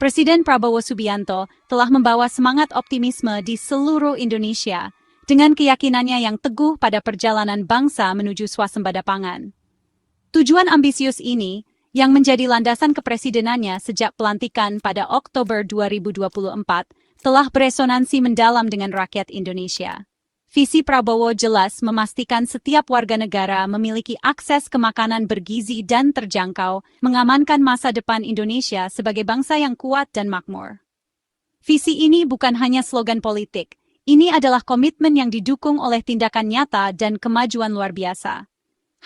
Presiden Prabowo Subianto telah membawa semangat optimisme di seluruh Indonesia dengan keyakinannya yang teguh pada perjalanan bangsa menuju swasembada pangan. Tujuan ambisius ini, yang menjadi landasan kepresidenannya sejak pelantikan pada Oktober 2024, telah beresonansi mendalam dengan rakyat Indonesia. Visi Prabowo jelas memastikan setiap warga negara memiliki akses ke makanan bergizi dan terjangkau, mengamankan masa depan Indonesia sebagai bangsa yang kuat dan makmur. Visi ini bukan hanya slogan politik, ini adalah komitmen yang didukung oleh tindakan nyata dan kemajuan luar biasa.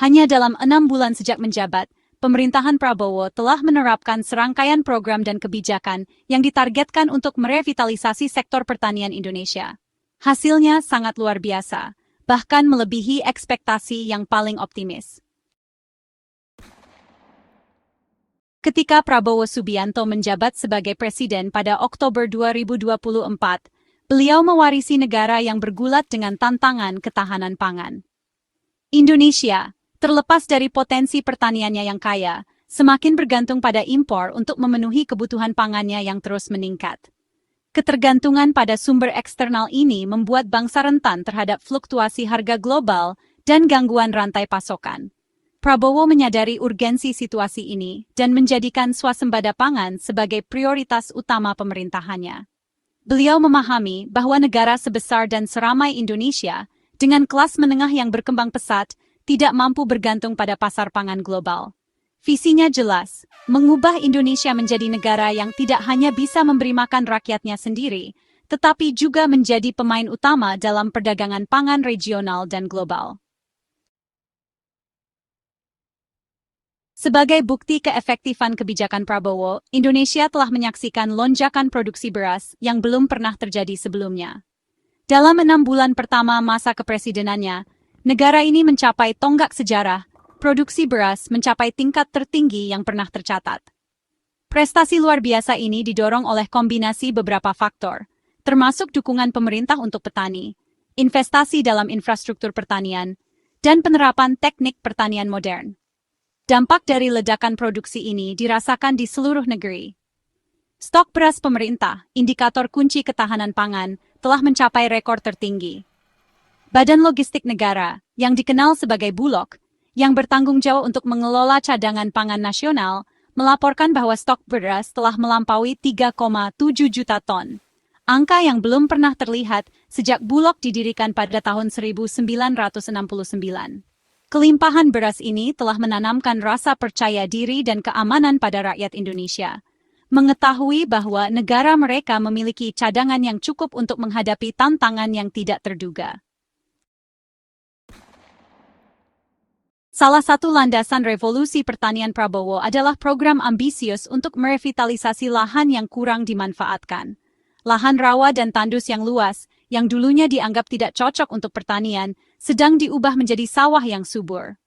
Hanya dalam 6 bulan sejak menjabat, pemerintahan Prabowo telah menerapkan serangkaian program dan kebijakan yang ditargetkan untuk merevitalisasi sektor pertanian Indonesia. Hasilnya sangat luar biasa, bahkan melebihi ekspektasi yang paling optimis. Ketika Prabowo Subianto menjabat sebagai presiden pada Oktober 2024, beliau mewarisi negara yang bergulat dengan tantangan ketahanan pangan. Indonesia, terlepas dari potensi pertaniannya yang kaya, semakin bergantung pada impor untuk memenuhi kebutuhan pangannya yang terus meningkat. Ketergantungan pada sumber eksternal ini membuat bangsa rentan terhadap fluktuasi harga global dan gangguan rantai pasokan. Prabowo menyadari urgensi situasi ini dan menjadikan swasembada pangan sebagai prioritas utama pemerintahannya. Beliau memahami bahwa negara sebesar dan seramai Indonesia, dengan kelas menengah yang berkembang pesat, tidak mampu bergantung pada pasar pangan global. Visinya jelas, mengubah Indonesia menjadi negara yang tidak hanya bisa memberi makan rakyatnya sendiri, tetapi juga menjadi pemain utama dalam perdagangan pangan regional dan global. Sebagai bukti keefektifan kebijakan Prabowo, Indonesia telah menyaksikan lonjakan produksi beras yang belum pernah terjadi sebelumnya. Dalam 6 bulan pertama masa kepresidenannya, negara ini mencapai tonggak sejarah. Produksi beras mencapai tingkat tertinggi yang pernah tercatat. Prestasi luar biasa ini didorong oleh kombinasi beberapa faktor, termasuk dukungan pemerintah untuk petani, investasi dalam infrastruktur pertanian, dan penerapan teknik pertanian modern. Dampak dari ledakan produksi ini dirasakan di seluruh negeri. Stok beras pemerintah, indikator kunci ketahanan pangan, telah mencapai rekor tertinggi. Badan Logistik Negara, yang dikenal sebagai Bulog, yang bertanggung jawab untuk mengelola cadangan pangan nasional, melaporkan bahwa stok beras telah melampaui 3,7 juta ton. Angka yang belum pernah terlihat sejak Bulog didirikan pada tahun 1969. Kelimpahan beras ini telah menanamkan rasa percaya diri dan keamanan pada rakyat Indonesia. Mengetahui bahwa negara mereka memiliki cadangan yang cukup untuk menghadapi tantangan yang tidak terduga. Salah satu landasan revolusi pertanian Prabowo adalah program ambisius untuk merevitalisasi lahan yang kurang dimanfaatkan. Lahan rawa dan tandus yang luas, yang dulunya dianggap tidak cocok untuk pertanian, sedang diubah menjadi sawah yang subur.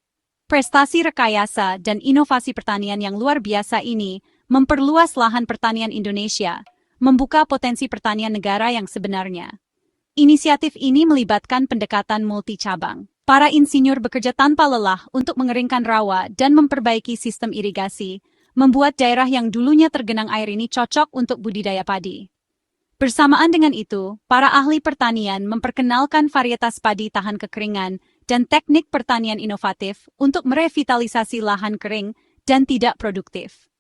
Prestasi rekayasa dan inovasi pertanian yang luar biasa ini memperluas lahan pertanian Indonesia, membuka potensi pertanian negara yang sebenarnya. Inisiatif ini melibatkan pendekatan multi-cabang. Para insinyur bekerja tanpa lelah untuk mengeringkan rawa dan memperbaiki sistem irigasi, membuat daerah yang dulunya tergenang air ini cocok untuk budidaya padi. Bersamaan dengan itu, para ahli pertanian memperkenalkan varietas padi tahan kekeringan dan teknik pertanian inovatif untuk merevitalisasi lahan kering dan tidak produktif.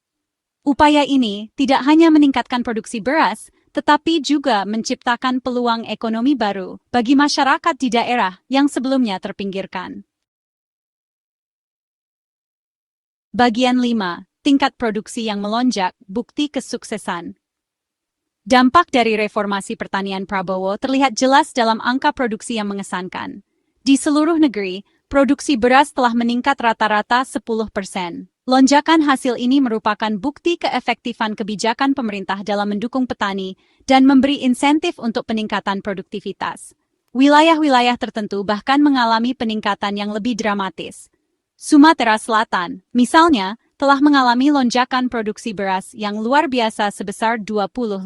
Upaya ini tidak hanya meningkatkan produksi beras, tetapi juga menciptakan peluang ekonomi baru bagi masyarakat di daerah yang sebelumnya terpinggirkan. Bagian 5. Tingkat produksi yang melonjak, bukti kesuksesan. Dampak dari reformasi pertanian Prabowo terlihat jelas dalam angka produksi yang mengesankan. Di seluruh negeri, produksi beras telah meningkat rata-rata 10%. Lonjakan hasil ini merupakan bukti keefektifan kebijakan pemerintah dalam mendukung petani dan memberi insentif untuk peningkatan produktivitas. Wilayah-wilayah tertentu bahkan mengalami peningkatan yang lebih dramatis. Sumatera Selatan, misalnya, telah mengalami lonjakan produksi beras yang luar biasa sebesar 25%.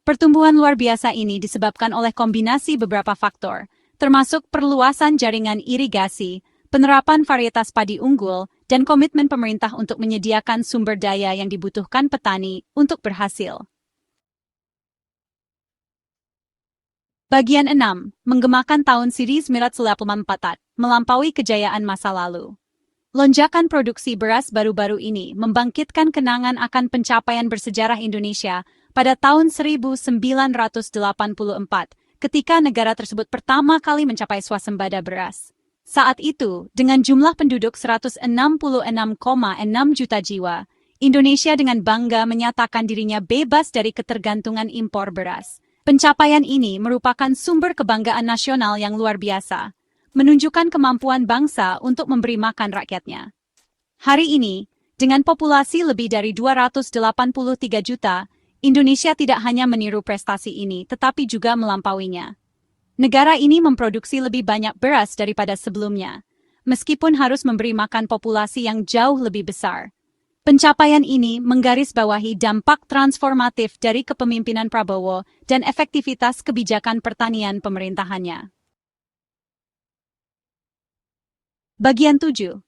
Pertumbuhan luar biasa ini disebabkan oleh kombinasi beberapa faktor, termasuk perluasan jaringan irigasi, penerapan varietas padi unggul, dan komitmen pemerintah untuk menyediakan sumber daya yang dibutuhkan petani untuk berhasil. Bagian 6. Menggemakan tahun 1984, melampaui kejayaan masa lalu. Lonjakan produksi beras baru-baru ini membangkitkan kenangan akan pencapaian bersejarah Indonesia pada tahun 1984, ketika negara tersebut pertama kali mencapai swasembada beras. Saat itu, dengan jumlah penduduk 166,6 juta jiwa, Indonesia dengan bangga menyatakan dirinya bebas dari ketergantungan impor beras. Pencapaian ini merupakan sumber kebanggaan nasional yang luar biasa, menunjukkan kemampuan bangsa untuk memberi makan rakyatnya. Hari ini, dengan populasi lebih dari 283 juta, Indonesia tidak hanya meniru prestasi ini, tetapi juga melampauinya. Negara ini memproduksi lebih banyak beras daripada sebelumnya, meskipun harus memberi makan populasi yang jauh lebih besar. Pencapaian ini menggarisbawahi dampak transformatif dari kepemimpinan Prabowo dan efektivitas kebijakan pertanian pemerintahannya. Bagian 7.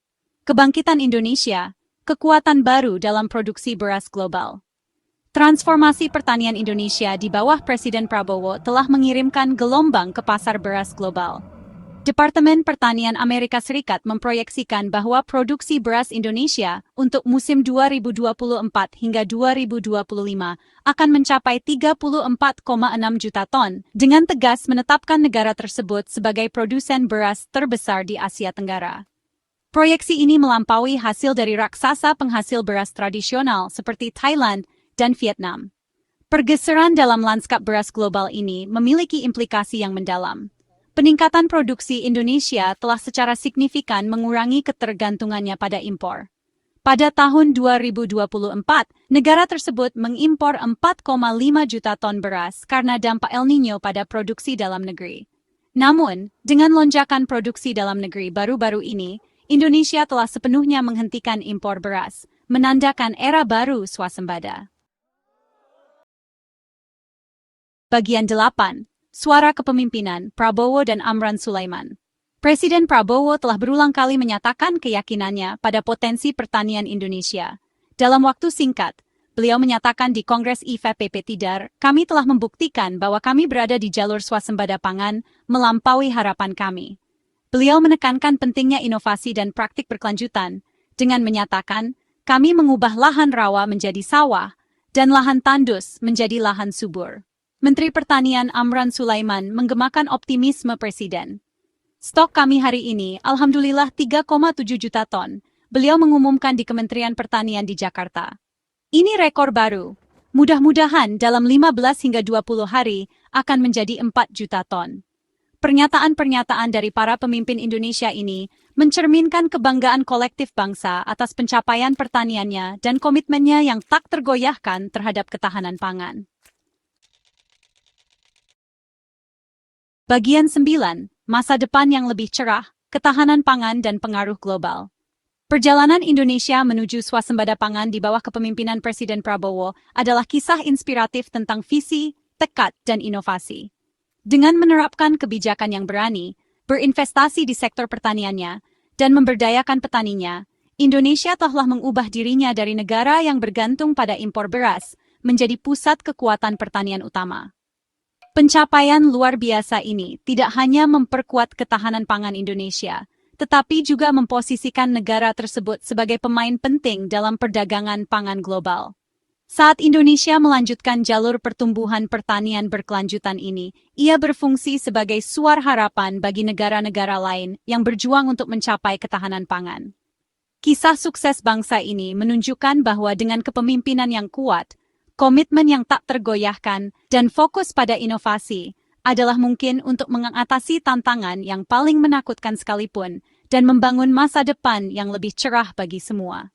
Kebangkitan Indonesia, kekuatan baru dalam produksi beras global. Transformasi pertanian Indonesia di bawah Presiden Prabowo telah mengirimkan gelombang ke pasar beras global. Departemen Pertanian Amerika Serikat memproyeksikan bahwa produksi beras Indonesia untuk musim 2024 hingga 2025 akan mencapai 34,6 juta ton, dengan tegas menetapkan negara tersebut sebagai produsen beras terbesar di Asia Tenggara. Proyeksi ini melampaui hasil dari raksasa penghasil beras tradisional seperti Thailand dan Vietnam. Pergeseran dalam lanskap beras global ini memiliki implikasi yang mendalam. Peningkatan produksi Indonesia telah secara signifikan mengurangi ketergantungannya pada impor. Pada tahun 2024, negara tersebut mengimpor 4,5 juta ton beras karena dampak El Niño pada produksi dalam negeri. Namun, dengan lonjakan produksi dalam negeri baru-baru ini, Indonesia telah sepenuhnya menghentikan impor beras, menandakan era baru swasembada. Bagian 8. Suara kepemimpinan Prabowo dan Amran Sulaiman. Presiden Prabowo telah berulang kali menyatakan keyakinannya pada potensi pertanian Indonesia. Dalam waktu singkat, beliau menyatakan di Kongres IFPP Tidar, "Kami telah membuktikan bahwa kami berada di jalur swasembada pangan melampaui harapan kami." Beliau menekankan pentingnya inovasi dan praktik berkelanjutan dengan menyatakan, "Kami mengubah lahan rawa menjadi sawah dan lahan tandus menjadi lahan subur." Menteri Pertanian Amran Sulaiman menggemakan optimisme Presiden. "Stok kami hari ini, alhamdulillah 3,7 juta ton," beliau mengumumkan di Kementerian Pertanian di Jakarta. "Ini rekor baru. Mudah-mudahan dalam 15 hingga 20 hari akan menjadi 4 juta ton." Pernyataan-pernyataan dari para pemimpin Indonesia ini mencerminkan kebanggaan kolektif bangsa atas pencapaian pertaniannya dan komitmennya yang tak tergoyahkan terhadap ketahanan pangan. Bagian 9. Masa depan yang lebih cerah, ketahanan pangan dan pengaruh global. Perjalanan Indonesia menuju swasembada pangan di bawah kepemimpinan Presiden Prabowo adalah kisah inspiratif tentang visi, tekad, dan inovasi. Dengan menerapkan kebijakan yang berani, berinvestasi di sektor pertaniannya, dan memberdayakan petaninya, Indonesia telah mengubah dirinya dari negara yang bergantung pada impor beras menjadi pusat kekuatan pertanian utama. Pencapaian luar biasa ini tidak hanya memperkuat ketahanan pangan Indonesia, tetapi juga memposisikan negara tersebut sebagai pemain penting dalam perdagangan pangan global. Saat Indonesia melanjutkan jalur pertumbuhan pertanian berkelanjutan ini, ia berfungsi sebagai suara harapan bagi negara-negara lain yang berjuang untuk mencapai ketahanan pangan. Kisah sukses bangsa ini menunjukkan bahwa dengan kepemimpinan yang kuat, komitmen yang tak tergoyahkan, dan fokus pada inovasi adalah mungkin untuk mengatasi tantangan yang paling menakutkan sekalipun dan membangun masa depan yang lebih cerah bagi semua.